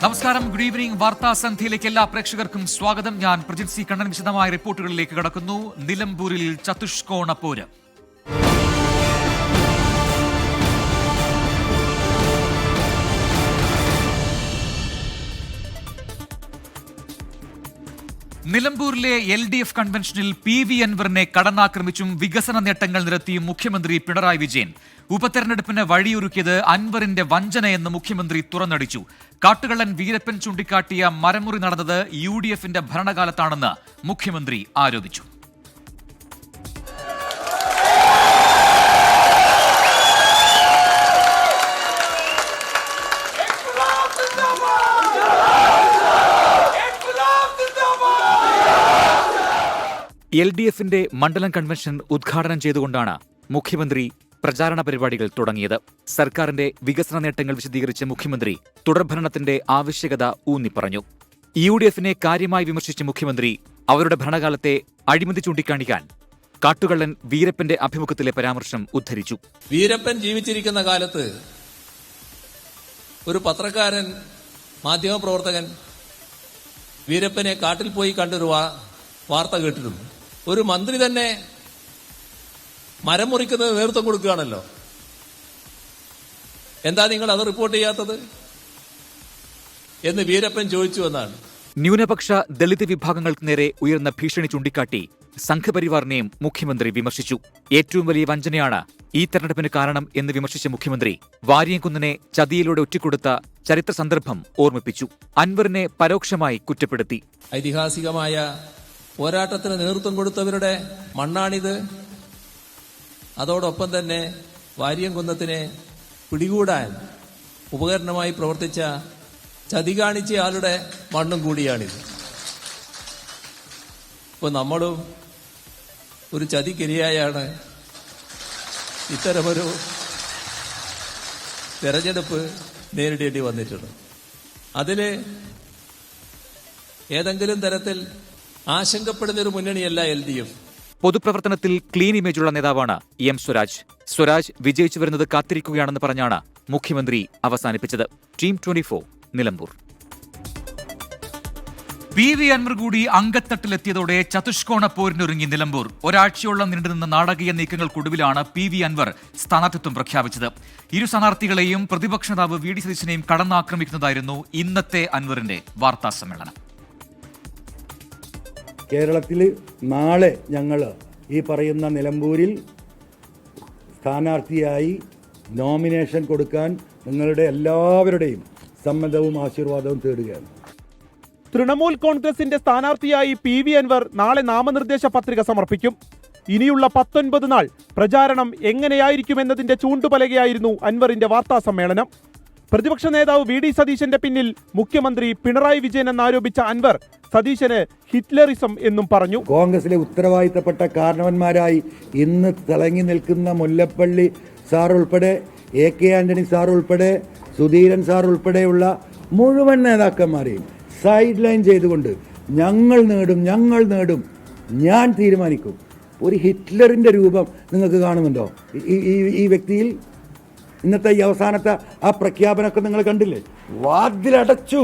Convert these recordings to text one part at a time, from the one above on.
നമസ്കാരം, good evening. വാർത്താ സന്ധ്യയിലേക്ക് എല്ലാ പ്രേക്ഷകർക്കും സ്വാഗതം. ഞാൻ പ്രജിത് സി കണ്ണൻ. വിശദമായ റിപ്പോർട്ടുകളിലേക്ക് കടക്കുന്നു. നിലമ്പൂരിൽ ചതുഷ്കോണ പോര്. നിലമ്പൂരിലെ LDF കൺവെൻഷനിൽ PV അൻവറിനെ കടന്നാക്രമിച്ചും വികസന നേട്ടങ്ങൾ നിരത്തിയും മുഖ്യമന്ത്രി പിണറായി വിജയൻ. ഉപതെരഞ്ഞെടുപ്പിന് വഴിയൊരുക്കിയത് അൻവറിന്റെ വഞ്ചനയെന്ന് മുഖ്യമന്ത്രി തുറന്നടിച്ചു. കാട്ടുകള്ളൻ വീരപ്പൻ ചൂണ്ടിക്കാട്ടിയ മരമുറി നടന്നത് UDFന്റെ ഭരണകാലത്താണെന്ന് മുഖ്യമന്ത്രി ആരോപിച്ചു. LDFന്റെ മണ്ഡലം കൺവെൻഷൻ ഉദ്ഘാടനം ചെയ്തുകൊണ്ടാണ് മുഖ്യമന്ത്രി പ്രചാരണ പരിപാടികൾ തുടങ്ങിയത്. സർക്കാരിന്റെ വികസന നേട്ടങ്ങൾ വിശദീകരിച്ച മുഖ്യമന്ത്രി തുടർഭരണത്തിന്റെ ആവശ്യകത ഊന്നിപ്പറഞ്ഞു. UDFനെ കാര്യമായി വിമർശിച്ച മുഖ്യമന്ത്രി അവരുടെ ഭരണകാലത്തെ അഴിമതി ചൂണ്ടിക്കാണിക്കാൻ കാട്ടുകള്ളൻ വീരപ്പന്റെ അഭിമുഖത്തിലെ പരാമർശം ഉദ്ധരിച്ചു. വീരപ്പൻ ജീവിച്ചിരിക്കുന്ന കാലത്ത് ഒരു പത്രക്കാരൻ, മാധ്യമപ്രവർത്തകൻ വീരപ്പനെ കാട്ടിൽ പോയി കണ്ടൊരു വാർത്ത കേട്ടിരുന്നു. ഒരു മന്ത്രി തന്നെ മരം മുറിക്കുന്നത് നേതൃത്വം കൊടുക്കുകയാണല്ലോ. എന്താ നിങ്ങൾ അത് റിപ്പോർട്ട് ചെയ്യാത്തത് എന്ന് വീരപ്പൻ ചോദിച്ചു എന്നാണ്. ന്യൂനപക്ഷ ദളിത് വിഭാഗങ്ങൾക്ക് നേരെ ഉയർന്ന ഭീഷണി ചൂണ്ടിക്കാട്ടി സംഘപരിവാറിനെയും മുഖ്യമന്ത്രി വിമർശിച്ചു. ഏറ്റവും വലിയ വഞ്ചനയാണ് ഈ തെരഞ്ഞെടുപ്പിന് കാരണം എന്ന് വിമർശിച്ച മുഖ്യമന്ത്രി വാര്യംകുന്നനെ ചതിയിലൂടെ ഒറ്റിക്കൊടുത്ത ചരിത്ര സന്ദർഭം ഓർമ്മിപ്പിച്ചു. അൻവറിനെ പരോക്ഷമായി കുറ്റപ്പെടുത്തി. ഐതിഹാസികമായ പോരാട്ടത്തിന് നേതൃത്വം കൊടുത്തവരുടെ മണ്ണാണിത്. അതോടൊപ്പം തന്നെ വാര്യംകുന്നത്തിനെ പിടികൂടാൻ ഉപകരണമായി പ്രവർത്തിച്ച ചതി കാണിച്ചയാളുടെ മണ്ണും കൂടിയാണിത്. ഇപ്പൊ നമ്മളും ഒരു ചതിക്കിരയായാണ് ഇത്തരമൊരു തെരഞ്ഞെടുപ്പ് നേരിടേണ്ടി വന്നിട്ടുള്ളത്. അതില് ഏതെങ്കിലും തരത്തിൽ ആശങ്കപ്പെടുന്നൊരു മുന്നണിയല്ല LDF. പൊതുപ്രവർത്തനത്തിൽ ക്ലീൻ ഇമേജുള്ള നേതാവാണ് M സ്വരാജ്. സ്വരാജ് വിജയിച്ചു വരുന്നത് കാത്തിരിക്കുകയാണെന്ന് പറഞ്ഞാണ് മുഖ്യമന്ത്രി അവസാനിപ്പിച്ചത്. ടീം 24 നിലമ്പൂർ. PV അൻവർ കൂടി അങ്കത്തട്ടിലെത്തിയതോടെ ചതുഷ്കോണ പോരിനൊരുങ്ങി നിലമ്പൂർ. ഒരാഴ്ചയോളം നീണ്ടുനിന്ന നാടകീയ നീക്കങ്ങൾക്കൊടുവിലാണ് PV അൻവർ സ്ഥാനാർത്ഥിത്വം പ്രഖ്യാപിച്ചത്. ഇരു സ്ഥാനാർത്ഥികളെയും പ്രതിപക്ഷ നേതാവ് VD സതീശനെയും കടന്നാക്രമിക്കുന്നതായിരുന്നു ഇന്നത്തെ അൻവറിന്റെ വാർത്താ സമ്മേളനം. കേരളത്തിൽ നാളെ ഞങ്ങൾ ഈ പറയുന്ന നിലമ്പൂരിൽ സ്ഥാനാർത്ഥിയായി നോമിനേഷൻ കൊടുക്കാൻ നിങ്ങളുടെ എല്ലാവരുടെയും സമ്മതവും ആശീർവാദവും തേടുകയാണ്. തൃണമൂൽ കോൺഗ്രസിന്റെ സ്ഥാനാർത്ഥിയായി PV അൻവർ നാളെ നാമനിർദ്ദേശ പത്രിക സമർപ്പിക്കും. ഇനിയുള്ള 19 നാൾ പ്രചാരണം എങ്ങനെയായിരിക്കുമെന്നതിന്റെ ചൂണ്ടുപലകയായിരുന്നു അൻവറിന്റെ വാർത്താ സമ്മേളനം. പ്രതിപക്ഷ നേതാവ് VD സതീശന്റെ പിന്നിൽ മുഖ്യമന്ത്രി പിണറായി വിജയൻ എന്നാരോപിച്ച അൻവർ സതീശന് ഹിറ്റ്ലറിസം എന്നും പറഞ്ഞു. കോൺഗ്രസിലെ ഉത്തരവാദിത്തപ്പെട്ട കാരണവന്മാരായി ഇന്ന് തിളങ്ങി നിൽക്കുന്ന മുല്ലപ്പള്ളി സാർ ഉൾപ്പെടെ, AK ആന്റണി സാർ ഉൾപ്പെടെ, സുധീരൻ സാർ ഉൾപ്പെടെയുള്ള മുഴുവൻ നേതാക്കന്മാരെയും സൈഡ് ലൈൻ ചെയ്തുകൊണ്ട് ഞങ്ങൾ നേടും, ഞാൻ തീരുമാനിക്കും. ഒരു ഹിറ്റ്ലറിന്റെ രൂപം നിങ്ങൾക്ക് കാണുന്നുണ്ടോ ഈ വ്യക്തിയിൽ? ഇന്നത്തെ ഈ അവസാനത്തെ ആ പ്രഖ്യാപനമൊക്കെ നിങ്ങൾ കണ്ടില്ലേ? വാതിലടച്ചു.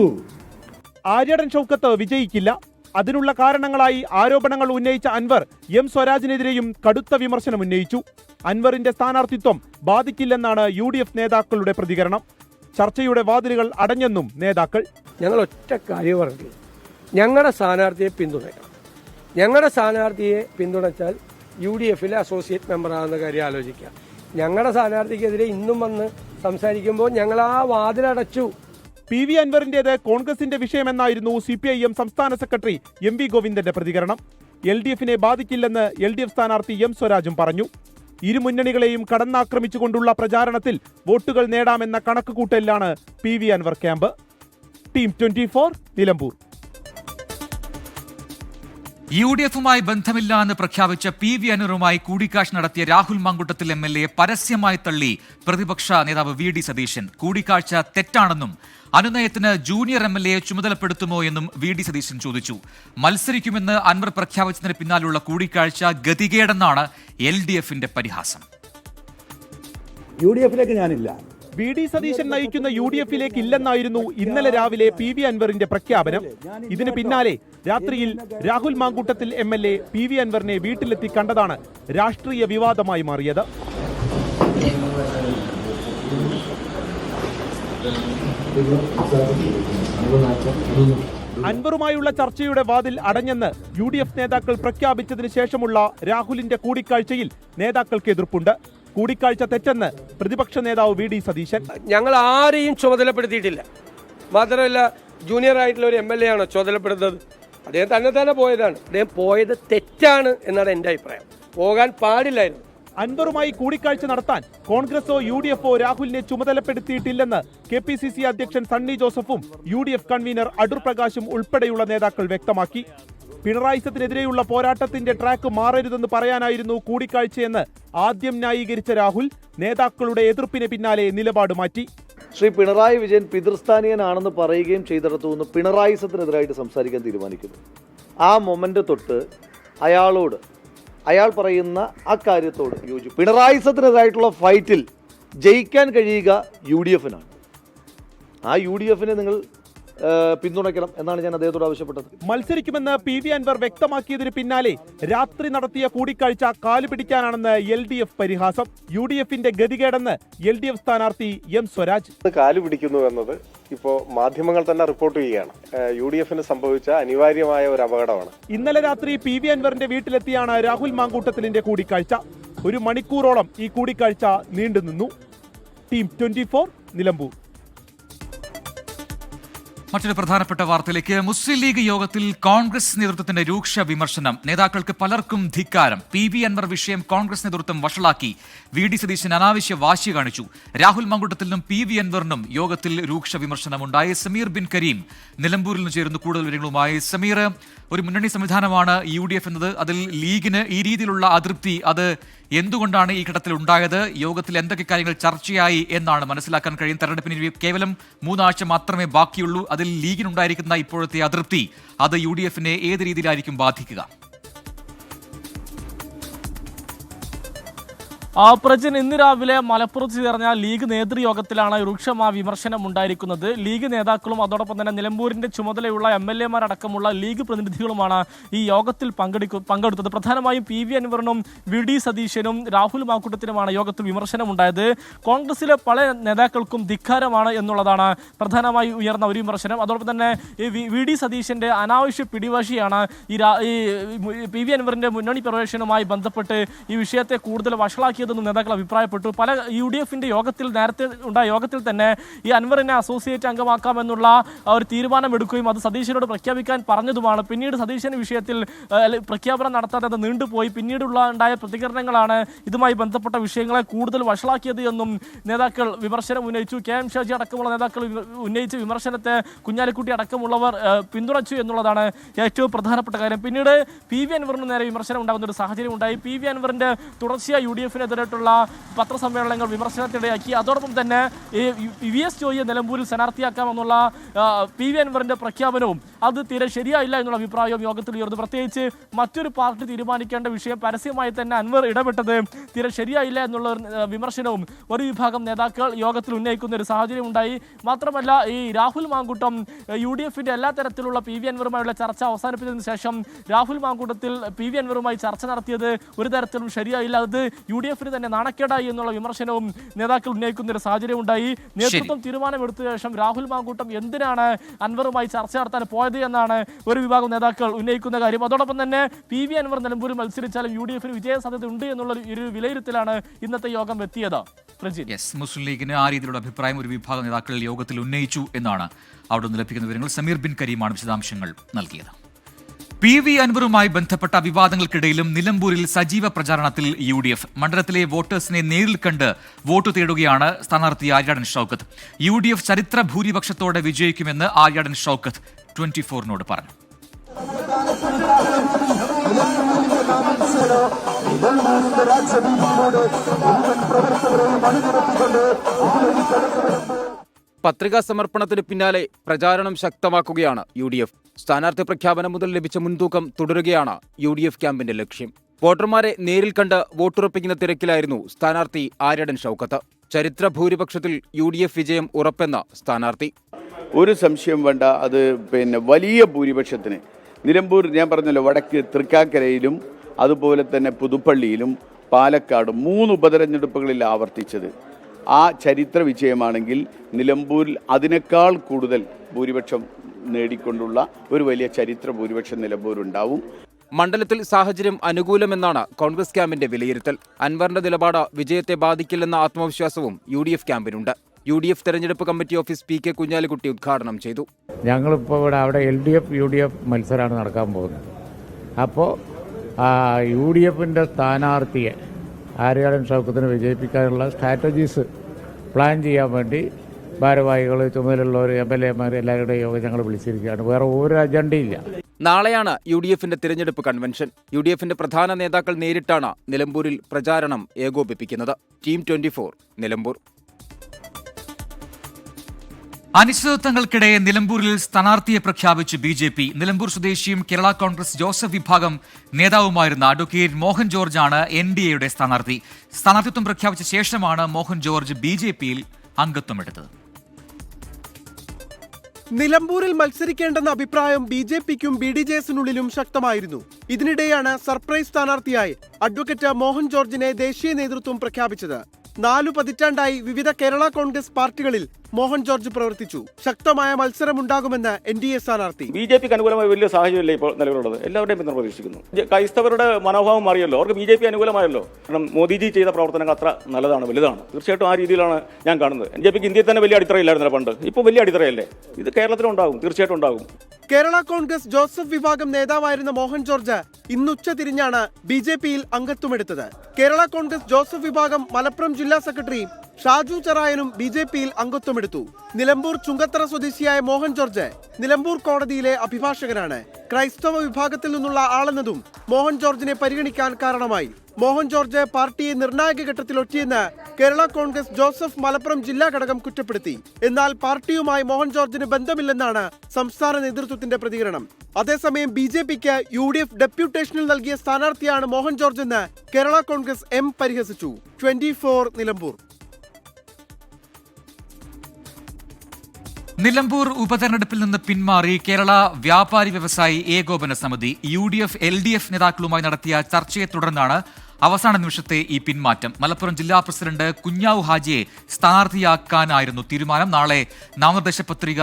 ആര്യടൻ ഷൗക്കത്ത് വിജയിക്കില്ല. അതിനുള്ള കാരണങ്ങളായി ആരോപണങ്ങൾ ഉന്നയിച്ച അൻവർ M സ്വരാജിനെതിരെയും കടുത്ത വിമർശനം ഉന്നയിച്ചു. അൻവറിന്റെ സ്ഥാനാർത്ഥിത്വം ബാധിക്കില്ലെന്നാണ് UDF നേതാക്കളുടെ പ്രതികരണം. ചർച്ചയുടെ വാതിലുകൾ അടഞ്ഞെന്നും നേതാക്കൾ. ഞങ്ങൾ ഒറ്റ കാര്യം പറഞ്ഞു, ഞങ്ങളുടെ സ്ഥാനാർത്ഥിയെ പിന്തുണയ്ക്കണം. ഞങ്ങളുടെ സ്ഥാനാർത്ഥിയെ പിന്തുണച്ചാൽ UDFലെ അസോസിയേറ്റ് മെമ്പറാകുന്ന കാര്യം ആലോചിക്കുക. ഞങ്ങളുടെ സ്ഥാനാർത്ഥിക്കെതിരെ ഇന്നും വന്ന് സംസാരിക്കുമ്പോൾ ഞങ്ങൾ ആ വാതിലടച്ചു. PV അൻവറിന്റേത് കോൺഗ്രസിന്റെ വിഷയമെന്നായിരുന്നു CPIM സംസ്ഥാന സെക്രട്ടറി MV ഗോവിന്ദന്റെ പ്രതികരണം. LDFനെ ബാധിക്കില്ലെന്ന് LDF സ്ഥാനാർത്ഥി M സ്വരാജും പറഞ്ഞു. ഇരു മുന്നണികളെയും കടന്നാക്രമിച്ചുകൊണ്ടുള്ള പ്രചാരണത്തിൽ വോട്ടുകൾ നേടാമെന്ന കണക്കുകൂട്ടലിലാണ് PV Anvar camp. Team 24 Nilambur. UDFുമായി ബന്ധമില്ല എന്ന് പ്രഖ്യാപിച്ച PV അൻവറുമായി കൂടിക്കാഴ്ച നടത്തിയ രാഹുൽ മാങ്കൂട്ടത്തിൽ MLA പരസ്യമായി തള്ളി പ്രതിപക്ഷ നേതാവ് VD സതീശൻ. കൂടിക്കാഴ്ച തെറ്റാണെന്നും അനുനയത്തിന് ജൂനിയർ MLA ചുമതലപ്പെടുത്തുമോ എന്നും VD സതീശൻ ചോദിച്ചു. മത്സരിക്കുമെന്ന് അൻവർ പ്രഖ്യാപിച്ചതിന് പിന്നാലുള്ള കൂടിക്കാഴ്ച ഗതികേടെന്നാണ് LDFന്റെ പരിഹാസം. UDFിലേക്ക് ഞാനില്ല, വി.ഡി. സതീശൻ നയിക്കുന്ന UDF-ലേക്ക് ഇല്ലെന്നായിരുന്നു ഇന്നലെ രാവിലെ PV അൻവറിന്റെ പ്രഖ്യാപനം. ഇതിന് പിന്നാലെ രാത്രിയിൽ രാഹുൽ മാങ്കൂട്ടത്തിൽ MLA PV അൻവറിനെ വീട്ടിലെത്തി കണ്ടതാണ് രാഷ്ട്രീയ വിവാദമായി മാറിയത്. അൻവറുമായുള്ള ചർച്ചയുടെ വാതിൽ അടഞ്ഞെന്ന് UDF നേതാക്കൾ പ്രഖ്യാപിച്ചതിന് ശേഷമുള്ള രാഹുലിന്റെ കൂടിക്കാഴ്ചയിൽ നേതാക്കൾക്ക് എതിർപ്പുണ്ട്. കൂടിക്കാഴ്ച തെറ്റെന്ന് പ്രതിപക്ഷ നേതാവ് വി.ഡി. സതീശൻ. ഞങ്ങൾ ആരെയും ചുമതലപ്പെടുത്തിയിട്ടില്ല. മാത്രമല്ല ജൂനിയർ ആയിട്ടുള്ള ഒരു MLA ആണോ ചുമതലപ്പെടുന്നത്? അദ്ദേഹം തന്നെ പോയതാണ്. അദ്ദേഹം പോയത് തെറ്റാണ് എന്നാണ് എൻ്റെ അഭിപ്രായം. പോകാൻ പാടില്ലായിരുന്നു. അൻവറുമായി കൂടിക്കാഴ്ച നടത്താൻ കോൺഗ്രസോ UDF-ഓ രാഹുലിനെ ചുമതലപ്പെടുത്തിയിട്ടില്ലെന്ന് KPCC അധ്യക്ഷൻ സണ്ണി ജോസഫും UDF കൺവീനർ അടൂർ പ്രകാശും ഉൾപ്പെടെയുള്ള നേതാക്കൾ വ്യക്തമാക്കി. പിണറായിസത്തിനെതിരെയുള്ള പോരാട്ടത്തിന്റെ ട്രാക്ക് മാറരുതെന്ന് പറയാനായിരുന്നു കൂടിക്കാഴ്ചയെന്ന് ആദ്യം ന്യായീകരിച്ച രാഹുൽ നേതാക്കളുടെ എതിർപ്പിന് പിന്നാലെ നിലപാട് മാറ്റി. ശ്രീ പിണറായി വിജയൻ പിതൃസ്ഥാനീയനാണെന്ന് പറയുകയും ചെയ്തിടത്തുനിന്ന് പിണറായിസത്തിനെതിരായിട്ട് സംസാരിക്കാൻ തീരുമാനിക്കുന്നു. ആ മൊമെന്റ് തൊട്ട് അയാൾ പറയുന്ന ആ കാര്യത്തോട് യോജിച്ചു. പിണറായിസത്തിനെതിരായിട്ടുള്ള ഫൈറ്റിൽ ജയിക്കാൻ കഴിയുക UDF-നാണ്. ആ UDF-നെ നിങ്ങൾ പിന്തുണയ്ക്കണം എന്നാണ് ഞാൻ അദ്ദേഹത്തോട് ആവശ്യപ്പെട്ടത്. മത്സരിക്കുമെന്ന് PV അൻവർ വ്യക്തമാക്കിയതിന് പിന്നാലെ രാത്രി നടത്തിയ കൂടിക്കാഴ്ച കാലുപിടിക്കാനാണെന്ന് LDF പരിഹാസം. UDF-ന്റെ ഗതികേടെന്ന് LDF സ്ഥാനാർത്ഥി M. സ്വരാജ്. കാലുപിടിക്കുന്നു എന്നത് ഇപ്പോൾ മാധ്യമങ്ങൾ തന്നെ റിപ്പോർട്ട് ചെയ്യുകയാണ്. UDF-ന് സംഭവിച്ച അനിവാര്യമായ ഒരു അപകടമാണ്. ഇന്നലെ രാത്രി PV അൻവറിന്റെ വീട്ടിലെത്തിയാണ് രാഹുൽ മാങ്കൂട്ടത്തിലിന്റെ കൂടിക്കാഴ്ച. 1 മണിക്കൂറോളം ഈ കൂടിക്കാഴ്ച നീണ്ടുനിന്നു. ടീം 24 നിലമ്പൂർ. മറ്റൊരു പ്രധാനപ്പെട്ട വാർത്തയിലേക്ക്. മുസ്ലിം ലീഗ് യോഗത്തിൽ കോൺഗ്രസ് നേതൃത്വത്തിന്റെ രൂക്ഷ വിമർശനം. നേതാക്കൾക്ക് പലർക്കും ധിക്കാരം. PV അൻവർ വിഷയം കോൺഗ്രസ് നേതൃത്വം വഷളാക്കി. വി.ഡി. സതീശൻ അനാവശ്യ വാശി കാണിച്ചു. രാഹുൽ മാങ്കൂട്ടത്തിലും PV അൻവറിനും യോഗത്തിൽ രൂക്ഷ വിമർശനമുണ്ടായി. സമീർ ബിൻ കരീം നിലമ്പൂരിൽ നിന്ന് ചേരുന്നു കൂടുതൽ വിവരങ്ങളുമായി. സമീർ, ഒരു മുന്നണി സംവിധാനമാണ് UDF എന്നത്. അതിൽ ലീഗിന് ഈ രീതിയിലുള്ള അതൃപ്തി അത് എന്തുകൊണ്ടാണ് ഈ ഘട്ടത്തിൽ ഉണ്ടായത്? യോഗത്തിൽ എന്തൊക്കെ കാര്യങ്ങൾ ചർച്ചയായി എന്നാണ് മനസ്സിലാക്കാൻ കഴിയും? തെരഞ്ഞെടുപ്പിന് കേവലം 3 ആഴ്ച മാത്രമേ ബാക്കിയുള്ളൂ. അതിൽ ലീഗിനുണ്ടായിരിക്കുന്ന ഇപ്പോഴത്തെ അതൃപ്തി അത് UDF-നെ ഏത് രീതിയിലായിരിക്കും ബാധിക്കുക? പ്രജൻ, ഇന്ന് രാവിലെ മലപ്പുറത്ത് ചേർന്ന ലീഗ് നേതൃയോഗത്തിലാണ് രൂക്ഷമായ വിമർശനം ഉണ്ടായിരിക്കുന്നത്. ലീഗ് നേതാക്കളും അതോടൊപ്പം തന്നെ നിലമ്പൂരിന്റെ ചുമതലയുള്ള MLA-മാരടക്കമുള്ള ലീഗ് പ്രതിനിധികളുമാണ് ഈ യോഗത്തിൽ പങ്കെടുത്തത്. പ്രധാനമായും PV അൻവറിനും വി.ഡി. സതീശനും രാഹുൽ മാങ്കൂട്ടത്തിനുമാണ് യോഗത്തിൽ വിമർശനമുണ്ടായത്. കോൺഗ്രസിലെ പല നേതാക്കൾക്കും ധിക്കാരമാണ് എന്നുള്ളതാണ് പ്രധാനമായി ഉയർന്ന ഒരു വിമർശനം. അതോടൊപ്പം തന്നെ വി.ഡി. സതീശന്റെ അനാവശ്യ പിടിവാശിയാണ് ഈ PV അൻവറിന്റെ മുന്നണി പ്രവേശനവുമായി ബന്ധപ്പെട്ട് ഈ വിഷയത്തെ കൂടുതൽ വഷളാക്കി നേതാക്കൾ അഭിപ്രായപ്പെട്ടു. പല UDF-ന്റെ നേരത്തെ ഉണ്ടായ യോഗത്തിൽ തന്നെ ഈ അൻവറിനെ അസോസിയേറ്റ് അംഗമാക്കാമെന്നുള്ള ഒരു തീരുമാനമെടുക്കുകയും അത് സതീശനോട് പ്രഖ്യാപിക്കാൻ പറഞ്ഞതുമാണ്. പിന്നീട് സതീശൻ വിഷയത്തിൽ പ്രഖ്യാപനം നടത്താതെ അത് നീണ്ടുപോയി. ഉണ്ടായ പ്രതികരണങ്ങളാണ് ഇതുമായി ബന്ധപ്പെട്ട വിഷയങ്ങളെ കൂടുതൽ വഷളാക്കിയത് എന്നും നേതാക്കൾ വിമർശനം ഉന്നയിച്ചു. KM ഷാജി അടക്കമുള്ള നേതാക്കൾ ഉന്നയിച്ച വിമർശനത്തെ കുഞ്ഞാലിക്കുട്ടി അടക്കമുള്ളവർ പിന്തുണച്ചു എന്നുള്ളതാണ് ഏറ്റവും പ്രധാനപ്പെട്ട കാര്യം. പിന്നീട് PV അൻവറിന് നേരെ വിമർശനം ഉണ്ടാകുന്ന ഒരു സാഹചര്യം ഉണ്ടായി. PV അൻവറിന്റെ തുടർച്ചയായി UDF-നെതിരായിട്ടുള്ള പത്രസമ്മേളനങ്ങൾ വിമർശനത്തിനിടയാക്കി. അതോടൊപ്പം തന്നെ VS ജോയിയെ നിലമ്പൂരിൽ സ്ഥാനാർത്ഥിയാക്കാമെന്നുള്ള PV അൻവറിന്റെ പ്രഖ്യാപനവും അത് തീരെ ശരിയായില്ല എന്നുള്ള അഭിപ്രായവും യോഗത്തിൽ ഉയർന്നു. പ്രത്യേകിച്ച് മറ്റൊരു പാർട്ടി തീരുമാനിക്കേണ്ട വിഷയം പരസ്യമായി തന്നെ അൻവർ ഇടപെട്ടത് തീരെ ശരിയായില്ല എന്നുള്ള വിമർശനവും ഒരു വിഭാഗം നേതാക്കൾ യോഗത്തിൽ ഉന്നയിക്കുന്ന ഒരു സാഹചര്യം ഉണ്ടായി. മാത്രമല്ല ഈ രാഹുൽ മാങ്കൂട്ടം UDF-ന്റെ എല്ലാ തരത്തിലുള്ള PV അൻവറുമായുള്ള ചർച്ച അവസാനിപ്പിച്ചതിന് ശേഷം രാഹുൽ മാങ്കൂട്ടത്തിൽ PV അൻവറുമായി ചർച്ച നടത്തിയത് ഒരു തരത്തിലും ശരിയായില്ല, അത് UDF-ന് തന്നെ നാണക്കേടായി എന്നുള്ള വിമർശനവും നേതാക്കൾ ഉന്നയിക്കുന്ന ഒരു സാഹചര്യം ഉണ്ടായി. നേതൃത്വം തീരുമാനമെടുത്ത ശേഷം രാഹുൽ മാങ്കൂട്ടം എന്തിനാണ് അൻവറുമായി ചർച്ച നടത്താൻ പോയത് എന്നാണ് ഒരു വിഭാഗം നേതാക്കൾ ഉന്നയിക്കുന്ന കാര്യം. അതോടൊപ്പം തന്നെ PV അൻവർ നിലമ്പൂരിൽ മത്സരിച്ചാലും UDF-ന് വിജയ സാധ്യത ഉണ്ട് എന്നുള്ള ഒരു വിലയിരുത്തലാണ് ഇന്നത്തെ യോഗം എത്തിയത്. മുസ്ലിം ലീഗിന് ആ രീതിയിലുള്ള അഭിപ്രായം ഒരു വിഭാഗം നേതാക്കൾ യോഗത്തിൽ ഉന്നയിച്ചു എന്നാണ് അവിടെ നിന്ന് ലഭിക്കുന്ന വിവരങ്ങൾ. സമീർ ബിൻ കരീമാണ് വിശദാംശങ്ങൾ നൽകിയത്. PV അൻവറുമായി ബന്ധപ്പെട്ട വിവാദങ്ങൾക്കിടയിലും നിലമ്പൂരിൽ സജീവ പ്രചാരണത്തിൽ UDF. മണ്ഡലത്തിലെ വോട്ടേഴ്സിനെ നേരിൽ കണ്ട് വോട്ട് തേടുകയാണ് സ്ഥാനാർത്ഥി ആര്യാടൻ ഷൗക്കത്ത്. UDF ചരിത്ര ഭൂരിപക്ഷത്തോടെ വിജയിക്കുമെന്ന് ആര്യാടൻ ഷൗക്കത്ത് 24-നോട് പറഞ്ഞു. പത്രികാ സമർപ്പണത്തിന് പിന്നാലെ പ്രചാരണം ശക്തമാക്കുകയാണ് UDF. സ്ഥാനാർത്ഥി പ്രഖ്യാപനം മുതൽ ലഭിച്ച മുൻതൂക്കം തുടരുകയാണ് UDF ക്യാമ്പിന്റെ ലക്ഷ്യം. വോട്ടർമാരെ നേരിൽ കണ്ട് വോട്ടുറപ്പിക്കുന്ന തിരക്കിലായിരുന്നു സ്ഥാനാർത്ഥി ആര്യാടൻ ഷൗക്കത്ത്. ചരിത്ര ഭൂരിപക്ഷത്തിൽ UDF വിജയം ഉറപ്പെന്ന സ്ഥാനാർത്ഥി. ഒരു സംശയം വേണ്ട, അത് വലിയ ഭൂരിപക്ഷത്തിന് നിലമ്പൂർ, ഞാൻ പറഞ്ഞല്ലോ, വടക്ക് തൃക്കാക്കരയിലും അതുപോലെ തന്നെ പുതുപ്പള്ളിയിലും പാലക്കാടും 3 ഉപതെരഞ്ഞെടുപ്പുകളിൽ ആവർത്തിച്ചത് ആ ചരിത്ര വിജയമാണെങ്കിൽ നിലമ്പൂരിൽ അതിനേക്കാൾ കൂടുതൽ ഭൂരിപക്ഷം നേടിക്കൊണ്ടുള്ള ഒരു വലിയ ചരിത്ര ഭൂരിപക്ഷം നിലമ്പൂരുണ്ടാവും. മണ്ഡലത്തിൽ സാഹചര്യം അനുകൂലമെന്നാണ് കോൺഗ്രസ് ക്യാമ്പിന്റെ വിലയിരുത്തൽ. അൻവറിന്റെ നിലപാട് വിജയത്തെ ബാധിക്കില്ലെന്ന ആത്മവിശ്വാസവും UDF ക്യാമ്പിനുണ്ട്. UDF തെരഞ്ഞെടുപ്പ് കമ്മിറ്റി ഓഫീസ് PK കുഞ്ഞാലിക്കുട്ടി ഉദ്ഘാടനം ചെയ്തു. ഞങ്ങളിപ്പോൾ അവിടെ LDF UDF മത്സരമാണ് നടക്കാൻ പോകുന്നത്. അപ്പോൾ UDFിൻ്റെ സ്ഥാനാർത്ഥിയെ ആര്യാടൻ ഷൗക്കത്തിന് വിജയിപ്പിക്കാനുള്ള സ്ട്രാറ്റജീസ് പ്ലാൻ ചെയ്യാൻ വേണ്ടി ഭാരവാഹികൾ, ചുമതലയുള്ളവർ, MLAമാർ എല്ലാവരുടെയും യോഗം ഞങ്ങൾ വിളിച്ചിരിക്കുകയാണ്. വേറെ ഒരു അജണ്ടയില്ല. നാളെയാണ് UDFിന്റെ തിരഞ്ഞെടുപ്പ് കൺവെൻഷൻ. UDFിന്റെ പ്രധാന നേതാക്കൾ നേരിട്ടാണ് നിലമ്പൂരിൽ പ്രചാരണം ഏകോപിപ്പിക്കുന്നത്. ടീം 24 നിലമ്പൂർ. അനിശ്ചിതത്വങ്ങൾക്കിടെ നിലമ്പൂരിൽ സ്ഥാനാർത്ഥിയെ പ്രഖ്യാപിച്ച് BJP. നിലമ്പൂർ സ്വദേശിയും കേരള കോൺഗ്രസ് ജോസഫ് വിഭാഗം നേതാവുമായിരുന്ന അഡ്വക്കേറ്റ് മോഹൻ ജോർജാണ് NDAയുടെ സ്ഥാനാർത്ഥി. സ്ഥാനാർത്ഥിത്വം പ്രഖ്യാപിച്ച ശേഷമാണ് മോഹൻ ജോർജ് BJPയിൽ അംഗത്വമെടുത്തത്. നിലമ്പൂരിൽ മത്സരിക്കേണ്ടെന്ന അഭിപ്രായം BJPക്കും BDJSനുള്ളിലും ശക്തമായിരുന്നു. ഇതിനിടെയാണ് സർപ്രൈസ് സ്ഥാനാർത്ഥിയായി അഡ്വക്കേറ്റ് മോഹൻ ജോർജിനെ ദേശീയ നേതൃത്വം പ്രഖ്യാപിച്ചത്. 4 പതിറ്റാണ്ടായി വിവിധ കേരള കോൺഗ്രസ് പാർട്ടികളിൽ മോഹൻ ജോർജ് പ്രവർത്തിച്ചു. ശക്തമായ മത്സരമുണ്ടാകുമെന്ന് NDA സ്ഥാനാർത്ഥി. BJPക്ക് അനുകൂലമായ വലിയ സാഹചര്യമല്ല ഇപ്പോൾ നിലവിലുള്ളത്. എല്ലാവരുടെയും പിന്തുണ പ്രതീക്ഷിക്കുന്നു. ക്രൈസ്തവരുടെ മനോഭാവം മാറിയല്ലോ, അവർക്ക് BJP അനുകൂലമായല്ലോ. കാരണം മോദിജി ചെയ്ത പ്രവർത്തനങ്ങൾ അത്ര നല്ലതാണ്, വലുതാണ്. തീർച്ചയായിട്ടും ആ രീതിയിലാണ് ഞാൻ കാണുന്നത്. BJPക്ക് ഇന്ത്യയിൽ തന്നെ വലിയ അടിത്തറയില്ലായിരുന്നല്ലോ പണ്ട്. ഇപ്പോൾ വലിയ അടിത്തറയല്ലേ? ഇത് കേരളത്തിലും ഉണ്ടാകും, തീർച്ചയായിട്ടും ഉണ്ടാകും. കേരള കോൺഗ്രസ് ജോസഫ് വിഭാഗം നേതാവായിരുന്ന മോഹൻ ജോർജ് ഇന്നുച്ച തിരിഞ്ഞാണ് BJPയിൽ അംഗത്വമെടുത്തത്. കേരള കോൺഗ്രസ് ജോസഫ് വിഭാഗം മലപ്പുറം ജില്ലാ സെക്രട്ടറി ഷാജു ചെറായനും BJPയിൽ അംഗത്വമെടുത്തു. നിലമ്പൂർ ചുങ്കത്തറ സ്വദേശിയായ മോഹൻ ജോർജ് നിലമ്പൂർ കോടതിയിലെ അഭിഭാഷകനാണ്. ക്രൈസ്തവ വിഭാഗത്തിൽ നിന്നുള്ള ആളെന്നതും മോഹൻ ജോർജിനെ പരിഗണിക്കാൻ കാരണമായി. മോഹൻ ജോർജ് പാർട്ടിയെ നിർണായക ഘട്ടത്തിലൊറ്റിയെന്ന് കേരള കോൺഗ്രസ് ജോസഫ് മലപ്പുറം ജില്ലാ ഘടകം കുറ്റപ്പെടുത്തി. എന്നാൽ പാർട്ടിയുമായി മോഹൻ ജോർജിന് ബന്ധമില്ലെന്നാണ് സംസ്ഥാന നേതൃത്വത്തിന്റെ പ്രതികരണം. അതേസമയം BJPക്ക് UDF ഡെപ്യൂട്ടേഷനിൽ നൽകിയ സ്ഥാനാർത്ഥിയാണ് മോഹൻ ജോർജ് എന്ന് കേരള കോൺഗ്രസ് M പരിഹസിച്ചു. 24 നിലമ്പൂർ. നിലമ്പൂർ ഉപതെരഞ്ഞെടുപ്പിൽ നിന്ന് പിന്മാറി കേരള വ്യാപാരി വ്യവസായി ഏകോപന സമിതി. UDF LDF നേതാക്കളുമായി നടത്തിയ ചർച്ചയെ തുടർന്നാണ് അവസാന നിമിഷത്തെ ഈ പിന്മാറ്റം. മലപ്പുറം ജില്ലാ പ്രസിഡന്റ് കുഞ്ഞാവു ഹാജിയെ സ്ഥാനാർത്ഥിയാക്കാനായിരുന്നു തീരുമാനം. നാളെ നാമനിർദ്ദേശ പത്രിക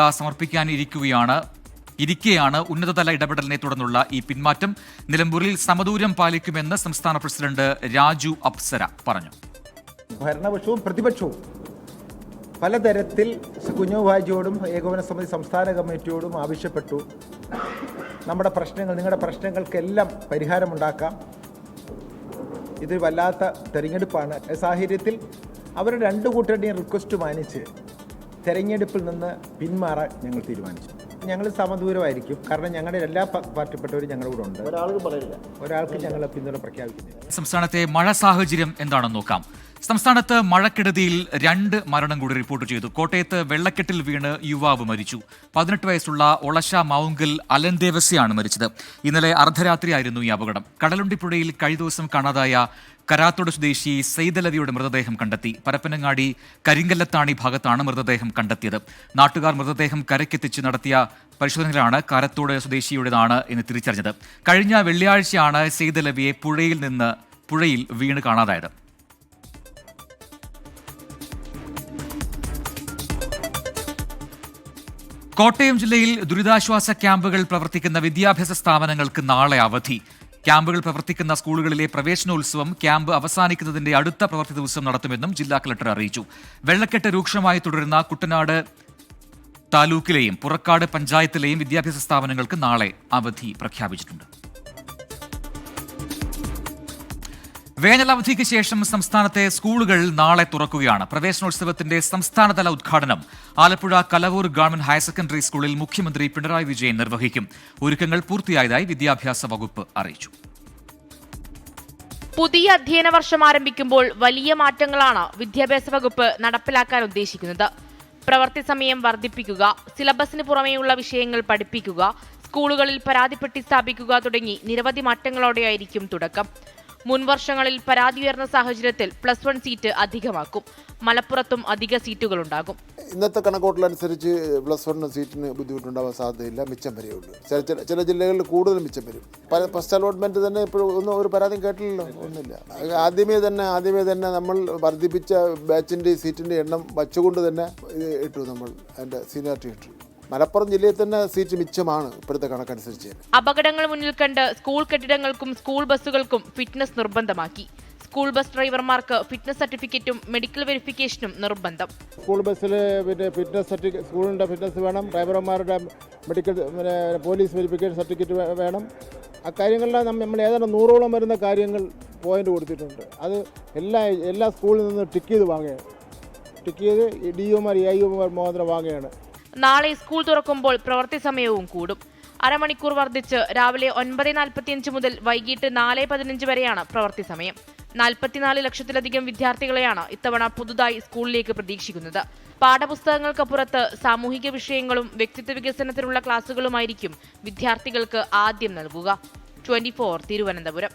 ഇരിക്കെയാണ് ഉന്നതതല ഇടപെടലിനെ തുടർന്നുള്ള ഈ പിന്മാറ്റം. നിലമ്പൂരിൽ സമദൂരം പാലിക്കുമെന്ന് സംസ്ഥാന പ്രസിഡന്റ് രാജു അപ്സര പറഞ്ഞു. ഭരണപക്ഷവും പ്രതിപക്ഷവും പലതരത്തിൽ കുഞ്ഞാവു ഹാജിയോടും ഏകോപന സമിതി സംസ്ഥാന കമ്മിറ്റിയോടും ആവശ്യപ്പെട്ടു. നമ്മുടെ പ്രശ്നങ്ങൾ, നിങ്ങളുടെ പ്രശ്നങ്ങൾക്കെല്ലാം പരിഹാരമുണ്ടാക്കാം. ഇത് വല്ലാത്ത തെരഞ്ഞെടുപ്പാണ്. സാഹചര്യത്തിൽ അവർ 2 കൂട്ടരുടെയും റിക്വസ്റ്റ് മാനിച്ച് തെരഞ്ഞെടുപ്പിൽ നിന്ന് പിന്മാറാൻ ഞങ്ങൾ തീരുമാനിച്ചു. ഞങ്ങൾ സമദൂരമായിരിക്കും. കാരണം ഞങ്ങളുടെ എല്ലാ പാർട്ടിപ്പെട്ടവരും ഞങ്ങളുടെ കൂടെ ഉണ്ട്. ഒരാൾക്ക് ഞങ്ങൾ പിന്തുണ പ്രഖ്യാപിക്കുന്നില്ല. സംസ്ഥാനത്തെ മഴ സാഹചര്യം എന്താണെന്ന് നോക്കാം. സംസ്ഥാനത്ത് മഴക്കെടുതിയിൽ 2 മരണം കൂടി റിപ്പോർട്ട് ചെയ്തു. കോട്ടയത്ത് വെള്ളക്കെട്ടിൽ വീണ് യുവാവ് മരിച്ചു. 18 വയസ്സുള്ള ഒളശ മാവുങ്കൽ അലൻ ദേവസ്യാണ് മരിച്ചത്. ഇന്നലെ അർദ്ധരാത്രിയായിരുന്നു ഈ അപകടം. കടലുണ്ടിപ്പുഴയിൽ കഴിഞ്ഞ ദിവസം കാണാതായ കരാത്തോട് സ്വദേശി സെയ്തലവിയുടെ മൃതദേഹം കണ്ടെത്തി. പരപ്പനങ്ങാടി കരിങ്കല്ലത്താണി ഭാഗത്താണ് മൃതദേഹം കണ്ടെത്തിയത്. നാട്ടുകാർ മൃതദേഹം കരയ്ക്കെത്തിച്ച് നടത്തിയ പരിശോധനയിലാണ് കാരത്തോട് സ്വദേശിയുടേതാണ് എന്ന് തിരിച്ചറിഞ്ഞത്. കഴിഞ്ഞ വെള്ളിയാഴ്ചയാണ് സെയ്തലവിയെ പുഴയിൽ വീണ് കാണാതായത്. കോട്ടയം ജില്ലയിൽ ദുരിതാശ്വാസ ക്യാമ്പുകൾ പ്രവർത്തിക്കുന്ന വിദ്യാഭ്യാസ സ്ഥാപനങ്ങൾക്ക് നാളെ അവധി. ക്യാമ്പുകൾ പ്രവർത്തിക്കുന്ന സ്കൂളുകളിലെ പ്രവേശനോത്സവം ക്യാമ്പ് അവസാനിക്കുന്നതിന്റെ അടുത്ത പ്രവൃത്തി ദിവസം നടത്തുമെന്നും ജില്ലാ കളക്ടർ അറിയിച്ചു. വെള്ളക്കെട്ട് രൂക്ഷമായി തുടരുന്ന കുട്ടനാട് താലൂക്കിലെയും പുറക്കാട് പഞ്ചായത്തിലെയും വിദ്യാഭ്യാസ സ്ഥാപനങ്ങൾക്ക് നാളെ അവധി പ്രഖ്യാപിച്ചിട്ടുണ്ട്. വേനലവധിക്ക് ശേഷം സംസ്ഥാനത്തെ സ്കൂളുകൾ നാളെ തുറക്കുകയാണ്. പ്രവേശനോത്സവത്തിന്റെ സംസ്ഥാനതല ഉദ്ഘാടനം Alappuzha Kalavoor government higher secondary സ്കൂളിൽ മുഖ്യമന്ത്രി പിണറായി വിജയൻ നിർവഹിക്കും. ഒരുക്കങ്ങൾ പൂർത്തിയായതായി വിദ്യാഭ്യാസ വകുപ്പ് അറിയിച്ചു. പുതിയ അധ്യയന വർഷം ആരംഭിക്കുമ്പോൾ വലിയ മാറ്റങ്ങളാണ് വിദ്യാഭ്യാസ വകുപ്പ് നടപ്പിലാക്കാൻ ഉദ്ദേശിക്കുന്നത്. പ്രവൃത്തി സമയം വർദ്ധിപ്പിക്കുക, സിലബസിന് പുറമെയുള്ള വിഷയങ്ങൾ പഠിപ്പിക്കുക, സ്കൂളുകളിൽ പരാതിപ്പെട്ടി സ്ഥാപിക്കുക തുടങ്ങി നിരവധി മാറ്റങ്ങളോടെയായിരിക്കും തുടക്കം. മുൻ വർഷങ്ങളിൽ പരാതി ഉയർന്ന സാഹചര്യത്തിൽ +1 സീറ്റ് അധികമാക്കും. മലപ്പുറത്തും അധിക സീറ്റുകളുണ്ടാകും. ഇന്നത്തെ കണക്കൂട്ടലനുസരിച്ച് +1 സീറ്റിന് ബുദ്ധിമുട്ടുണ്ടാവാൻ സാധ്യതയില്ല, മിച്ചം വരെയുള്ളൂ. ചില ജില്ലകളിൽ കൂടുതൽ മിച്ചം വരും. ഫസ്റ്റ് അലോട്ട്മെന്റ് തന്നെ ഇപ്പോഴും ഒന്നും ഒരു പരാതിയും കേട്ടില്ലല്ലോ, ഒന്നുമില്ല. ആദ്യമേ തന്നെ നമ്മൾ വർദ്ധിപ്പിച്ച ബാച്ചിൻ്റെ സീറ്റിൻ്റെ എണ്ണം വച്ചുകൊണ്ട് തന്നെ ഇത് ഇട്ടു, നമ്മൾ അതിൻ്റെ സീനിയോറിറ്റി ഇട്ടു. മലപ്പുറം ജില്ലയിൽ തന്നെ സീറ്റ് മിച്ചമാണ് ഇപ്പോഴത്തെ കണക്കനുസരിച്ച്. അപകടങ്ങൾ മുന്നിൽ കണ്ട് സ്കൂൾ കെട്ടിടങ്ങൾക്കും സ്കൂൾ ബസ്സുകൾക്കും ഫിറ്റ്നസ് നിർബന്ധമാക്കി. സ്കൂൾ ബസ് ഡ്രൈവർമാർക്ക് ഫിറ്റ്നസ് സർട്ടിഫിക്കറ്റും മെഡിക്കൽ വെരിഫിക്കേഷനും നിർബന്ധം. സ്കൂൾ ബസ്സിൽ ഫിറ്റ്നസ് സർട്ടിഫിക്കറ്റ്, സ്കൂളിൻ്റെ ഫിറ്റ്നസ് വേണം, ഡ്രൈവർമാരുടെ മെഡിക്കൽ പോലീസ് വെരിഫിക്കേഷൻ സർട്ടിഫിക്കറ്റ് വേണം. അക്കാര്യങ്ങളെല്ലാം നമ്മൾ ഏതാണ്ട് 100ഓളം വരുന്ന കാര്യങ്ങൾ പോയിന്റ് കൊടുത്തിട്ടുണ്ട്. അത് എല്ലാ സ്കൂളിൽ നിന്ന് ടിക്ക് ചെയ്ത് DOമാർ AIOമാർ മുഖാന്തരം വാങ്ങുകയാണ്. നാളെ സ്കൂൾ തുറക്കുമ്പോൾ പ്രവൃത്തി സമയവും കൂടും. അരമണിക്കൂർ വർദ്ധിച്ച് രാവിലെ 9:45 മുതൽ വൈകിട്ട് 4:15 വരെയാണ് പ്രവൃത്തി സമയം. 44 ലക്ഷത്തിലധികം വിദ്യാർത്ഥികളെയാണ് ഇത്തവണ പുതുതായി സ്കൂളിലേക്ക് പ്രതീക്ഷിക്കുന്നത്. പാഠപുസ്തകങ്ങൾക്കപ്പുറത്ത് സാമൂഹിക വിഷയങ്ങളും വ്യക്തിത്വ വികസനത്തിനുള്ള ക്ലാസുകളുമായിരിക്കും വിദ്യാർത്ഥികൾക്ക് ആദ്യം നൽകുക. 24 തിരുവനന്തപുരം.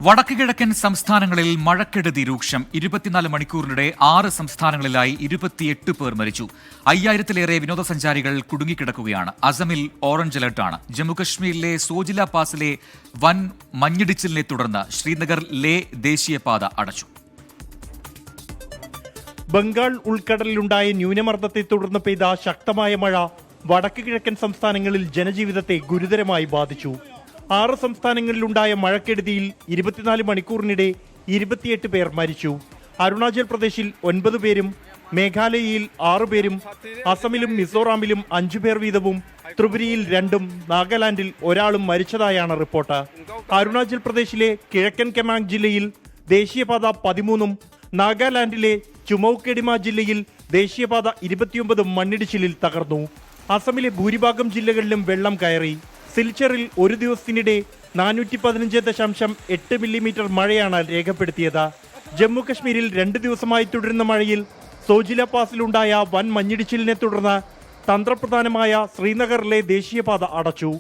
വടക്ക് കിഴക്കൻ സംസ്ഥാനങ്ങളിൽ മഴക്കെടുതി രൂക്ഷം. 24 മണിക്കൂറിനിടെ 6 സംസ്ഥാനങ്ങളിലായി 28 പേർ മരിച്ചു. 5000-ലേറെ വിനോദസഞ്ചാരികൾ കുടുങ്ങിക്കിടക്കുകയാണ്. അസമിൽ ഓറഞ്ച് അലർട്ടാണ്. ജമ്മുകശ്മീരിലെ സോജില പാസിലെ വൻ മഞ്ഞിടിച്ചിലിനെ തുടർന്ന് ശ്രീനഗർ ലേ ദേശീയപാത അടച്ചു. ബംഗാൾ ഉൾക്കടലിലുണ്ടായ ന്യൂനമർദ്ദത്തെ തുടർന്ന് പെയ്ത ശക്തമായ മഴ വടക്ക് കിഴക്കൻ സംസ്ഥാനങ്ങളിൽ ജനജീവിതത്തെ ഗുരുതരമായി ബാധിച്ചു. 6 സംസ്ഥാനങ്ങളിലുണ്ടായ മഴക്കെടുതിയിൽ 24 മണിക്കൂറിനിടെ 28 പേർ മരിച്ചു. അരുണാചൽ പ്രദേശിൽ 9 പേരും, മേഘാലയയിൽ 6 പേരും, അസമിലും മിസോറാമിലും 5 പേർ വീതവും, ത്രിപുരയിൽ 2ഉം, നാഗാലാൻഡിൽ ഒരാളും മരിച്ചതായാണ് റിപ്പോർട്ട്. അരുണാചൽ പ്രദേശിലെ കിഴക്കൻ കെമാങ് ജില്ലയിൽ ദേശീയപാത 13ഉം, നാഗാലാൻഡിലെ ചുമൌകെഡിമ ജില്ലയിൽ ദേശീയപാത 29 മണ്ണിടിച്ചിലിൽ തകർന്നു. അസമിലെ ഭൂരിഭാഗം ജില്ലകളിലും വെള്ളം കയറി. സിൽച്ചറിൽ ഒരു ദിവസത്തിനിടെ 415.8 മില്ലിമീറ്റർ മഴയാണ് രേഖപ്പെടുത്തിയത്. ജമ്മു കശ്മീരിൽ 2 ദിവസമായി തുടരുന്ന മഴയിൽ സോജില പാസിലുണ്ടായ വൻ മഞ്ഞിടിച്ചിലിനെ തുടർന്ന് തന്ത്രപ്രധാനമായ ശ്രീനഗറിലെ ദേശീയപാത അടച്ചു.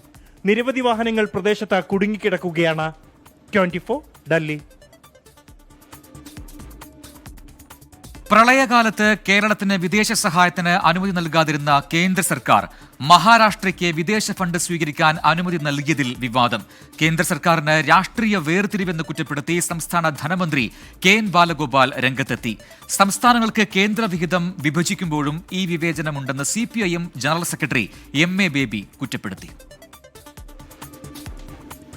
നിരവധി വാഹനങ്ങൾ പ്രദേശത്ത് കുടുങ്ങിക്കിടക്കുകയാണ്. 24 ഡൽഹി. പ്രളയകാലത്ത് കേരളത്തിന് വിദേശ സഹായത്തിന് അനുമതി നൽകാതിരുന്ന കേന്ദ്ര സർക്കാർ മഹാരാഷ്ട്രയ്ക്ക് വിദേശ ഫണ്ട് സ്വീകരിക്കാൻ അനുമതി നൽകിയതിൽ വിവാദം. കേന്ദ്ര സർക്കാരിന് രാഷ്ട്രീയ വേർതിരിവെന്ന് കുറ്റപ്പെടുത്തി സംസ്ഥാന ധനമന്ത്രി KN ബാലഗോപാൽ രംഗത്തെത്തി. സംസ്ഥാനങ്ങൾക്ക് കേന്ദ്ര വിഹിതം വിഭജിക്കുമ്പോഴും ഈ വിവേചനമുണ്ടെന്ന് CPIM general secretary MA baby കുറ്റപ്പെടുത്തി.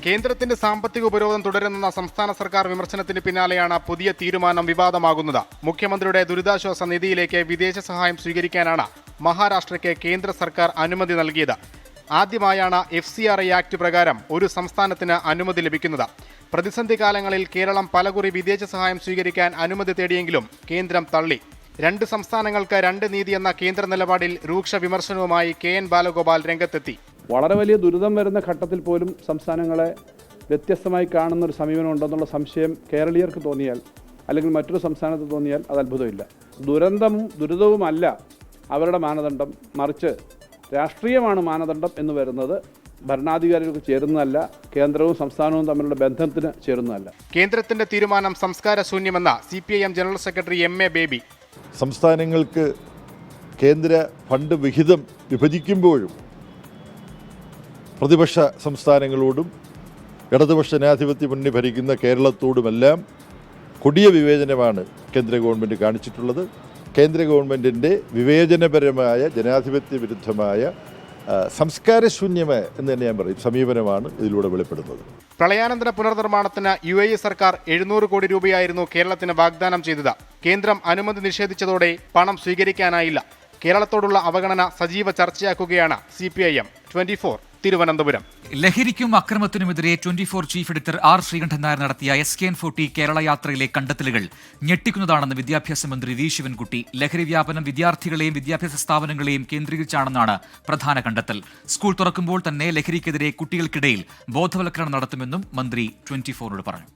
കേന്ദ്രത്തിന്റെ സാമ്പത്തിക ഉപരോധം തുടരുന്ന സംസ്ഥാന സർക്കാർ വിമർശനത്തിന് പിന്നാലെയാണ് പുതിയ തീരുമാനം വിവാദമാകുന്നത്. മുഖ്യമന്ത്രിയുടെ ദുരിതാശ്വാസ നിധിയിലേക്ക് വിദേശ സഹായം സ്വീകരിക്കാനാണ് മഹാരാഷ്ട്രയ്ക്ക് കേന്ദ്ര സർക്കാർ അനുമതി നൽകിയത്. ആദ്യമായാണ് FCRI ആക്ട് പ്രകാരം ഒരു സംസ്ഥാനത്തിന് അനുമതി ലഭിക്കുന്നത്. പ്രതിസന്ധി കാലങ്ങളിൽ കേരളം പലകുറി വിദേശ സഹായം സ്വീകരിക്കാൻ അനുമതി തേടിയെങ്കിലും കേന്ദ്രം തള്ളി. 2 സംസ്ഥാനങ്ങൾക്ക് 2 നീതി എന്ന കേന്ദ്ര നിലപാടിൽ രൂക്ഷ വിമർശനവുമായി KN ബാലഗോപാൽ രംഗത്തെത്തി. വളരെ വലിയ ദുരിതം വരുന്ന ഘട്ടത്തിൽ പോലും സംസ്ഥാനങ്ങളെ വ്യത്യസ്തമായി കാണുന്ന ഒരു സമീപനം ഉണ്ടെന്നുള്ള സംശയം കേരളീയർക്ക് തോന്നിയാൽ, അല്ലെങ്കിൽ മറ്റൊരു സംസ്ഥാനത്ത് തോന്നിയാൽ അത് അത്ഭുതമില്ല. ദുരിതവുമല്ല അവരുടെ മാനദണ്ഡം, മറിച്ച് രാഷ്ട്രീയമാണ് മാനദണ്ഡം എന്ന് വരുന്നത് ഭരണാധികാരികൾക്ക് ചേരുന്നതല്ല, കേന്ദ്രവും സംസ്ഥാനവും തമ്മിലുള്ള ബന്ധത്തിന് ചേരുന്നതല്ല. കേന്ദ്രത്തിന്റെ തീരുമാനം സംസ്കാര ശൂന്യമെന്ന CPIM general secretary MA baby. സംസ്ഥാനങ്ങൾക്ക് കേന്ദ്ര ഫണ്ട് വിഹിതം വിഭജിക്കുമ്പോഴും പ്രതിപക്ഷ സംസ്ഥാനങ്ങളോടും ഇടതുപക്ഷ ജനാധിപത്യ മുന്നണി ഭരിക്കുന്ന കേരളത്തോടുമെല്ലാം കൊടിയ വിവേചനമാണ് കേന്ദ്ര ഗവൺമെൻറ് കാണിച്ചിട്ടുള്ളത്. കേന്ദ്ര ഗവൺമെൻറ്റിൻ്റെ വിവേചനപരമായ ജനാധിപത്യ വിരുദ്ധമായ സംസ്കാരശൂന്യമായ എന്ന് തന്നെ ഞാൻ പറയും സമീപനമാണ് ഇതിലൂടെ വെളിപ്പെടുന്നത്. പ്രളയാനന്തര പുനർനിർമ്മാണത്തിന് UAE സർക്കാർ 700 കോടി രൂപയായിരുന്നു കേരളത്തിന് വാഗ്ദാനം ചെയ്തത്. കേന്ദ്രം അനുമതി നിഷേധിച്ചതോടെ പണം സ്വീകരിക്കാനായില്ല. കേരളത്തോടുള്ള അവഗണന സജീവ ചർച്ചയാക്കുകയാണ് CPIM. 24 തിരുവനന്തപുരം. ലഹരിക്കും അക്രമത്തിനുമെതിരെ 24 chief editor R Sreekandan Nair നടത്തിയ SKN40 കേരള യാത്രയിലെ കണ്ടെത്തലുകൾ ഞെട്ടിക്കുന്നതാണെന്ന് വിദ്യാഭ്യാസ മന്ത്രി V ശിവൻകുട്ടി. ലഹരി വ്യാപനം വിദ്യാർത്ഥികളെയും വിദ്യാഭ്യാസ സ്ഥാപനങ്ങളെയും കേന്ദ്രീകരിച്ചാണെന്നാണ് പ്രധാന കണ്ടെത്തൽ. സ്കൂൾ തുറക്കുമ്പോൾ തന്നെ ലഹരിക്കെതിരെ കുട്ടികൾക്കിടയിൽ ബോധവൽക്കരണം നടത്തുമെന്നും മന്ത്രി 24 പറഞ്ഞു.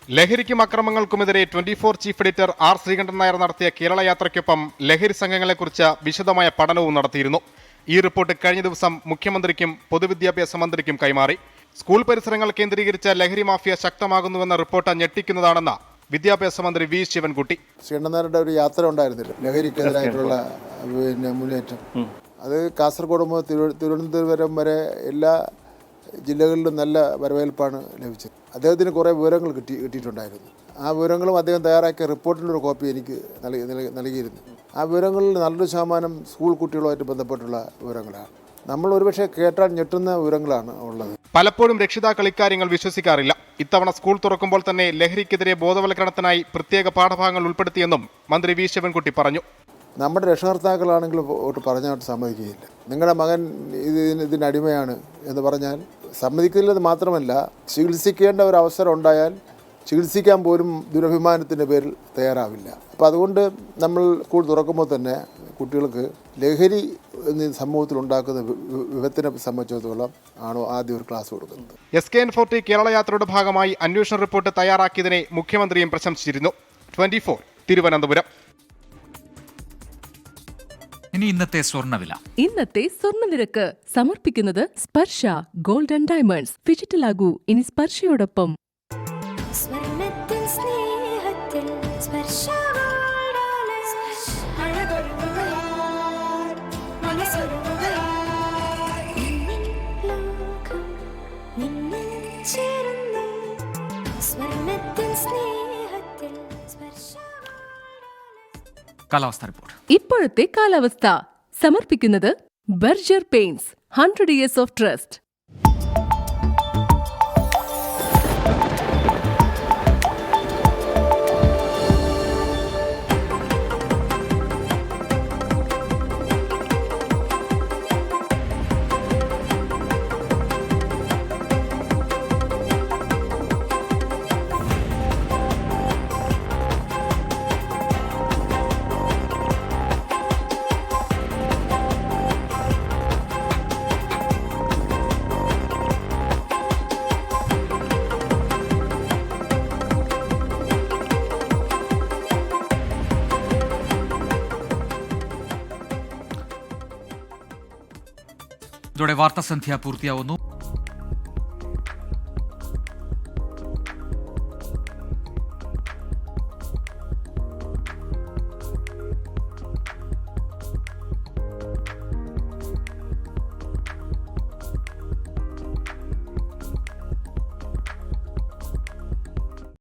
ലഹരിക്കും അക്രമങ്ങൾക്കുമെതിരെ 24 chief editor R Sreekandan Nair നടത്തിയ കേരള യാത്രയ്ക്കൊപ്പം ലഹരി സംഘങ്ങളെക്കുറിച്ച് വിശദമായ പഠനവും നടത്തിയിരുന്നു. ഈ റിപ്പോർട്ട് കഴിഞ്ഞ ദിവസം മുഖ്യമന്ത്രിക്കും പൊതുവിദ്യാഭ്യാസ മന്ത്രിക്കും കൈമാറി. സ്കൂൾ പരിസരങ്ങൾ കേന്ദ്രീകരിച്ച ലഹരി മാഫിയ ശക്തമാകുന്നുവെന്ന റിപ്പോർട്ട് ഞെട്ടിക്കുന്നതാണെന്ന് വിദ്യാഭ്യാസ മന്ത്രി വി ശിവൻകുട്ടി. ശ്രീകണ്ഠനാരുടെ ഒരു യാത്ര ഉണ്ടായിരുന്നില്ല, ലഹരിക്കെതിരായിട്ടുള്ള മുന്നേറ്റം. അത് കാസർഗോഡ് മുതൽ തിരുവനന്തപുരം വരെ എല്ലാ ജില്ലകളിലും നല്ല വരവേൽപ്പാണ് ലഭിച്ചത്. അദ്ദേഹത്തിന് കുറേ വിവരങ്ങൾ കിട്ടിയിട്ടുണ്ടായിരുന്നു. ആ വിവരങ്ങളും അദ്ദേഹം തയ്യാറാക്കിയ റിപ്പോർട്ടിൻ്റെ ഒരു കോപ്പി എനിക്ക് നൽകിയിരുന്നു. ആ വിവരങ്ങളിൽ നല്ലൊരു ശതമാനം സ്കൂൾ കുട്ടികളുമായിട്ട് ബന്ധപ്പെട്ടുള്ള വിവരങ്ങളാണ്. നമ്മൾ ഒരുപക്ഷെ കേട്ടാൽ ഞെട്ടുന്ന വിവരങ്ങളാണ് ഉള്ളത്. പലപ്പോഴും രക്ഷിതാക്കൾ ഇക്കാര്യങ്ങൾ വിശ്വസിക്കാറില്ല. ഇത്തവണ സ്കൂൾ തുറക്കുമ്പോൾ തന്നെ ലഹരിക്കെതിരെ ബോധവൽക്കരണത്തിനായി പ്രത്യേക പാഠഭാഗങ്ങൾ ഉൾപ്പെടുത്തിയെന്നും മന്ത്രി വി ശിവൻകുട്ടി പറഞ്ഞു. നമ്മുടെ രക്ഷകർത്താക്കളാണെങ്കിൽ പറഞ്ഞായിട്ട് സമ്മതിക്കുകയില്ല. നിങ്ങളുടെ മകൻ ഇതിന് അടിമയാണ് എന്ന് പറഞ്ഞാൽ സമ്മതിക്കില്ലെന്ന് മാത്രമല്ല, ചികിത്സിക്കേണ്ട ഒരു അവസരം ഉണ്ടായാൽ ചികിത്സിക്കാൻ പോലും ദുരഭിമാനത്തിൻ്റെ പേരിൽ തയ്യാറാവില്ല. അപ്പോൾ അതുകൊണ്ട് നമ്മൾ സ്കൂൾ തുറക്കുമ്പോൾ തന്നെ കുട്ടികൾക്ക് ലഹരി സമൂഹത്തിൽ ഉണ്ടാക്കുന്ന വിപത്തിനെ സംബന്ധിച്ചിടത്തോളം ആണോ ആദ്യം ഒരു ക്ലാസ് കൊടുക്കുന്നത്. SKN40 കേരള യാത്രയുടെ ഭാഗമായി അന്വേഷണ റിപ്പോർട്ട് തയ്യാറാക്കിയതിനെ മുഖ്യമന്ത്രിയും പ്രശംസിച്ചിരുന്നു. 24 തിരുവനന്തപുരം. ഇനി ഇന്നത്തെ സ്വർണ്ണവില. ഇന്നത്തെ സ്വർണ്ണനിരക്ക് സമർപ്പിക്കുന്നത് സ്പർശ ഗോൾഡ് ആൻഡ് ഡയമണ്ട്സ്. ഡിജിറ്റലാകൂ ഇനി സ്പർശയോടൊപ്പം. കാലാവസ്ഥ റിപ്പോർട്ട്. ഇപ്പോഴത്തെ കാലാവസ്ഥ സമർപ്പിക്കുന്നത് Berger paints 100 years of trust. ഇതോടെ വാർത്താസന്ധ്യ പൂർത്തിയാവുന്നു.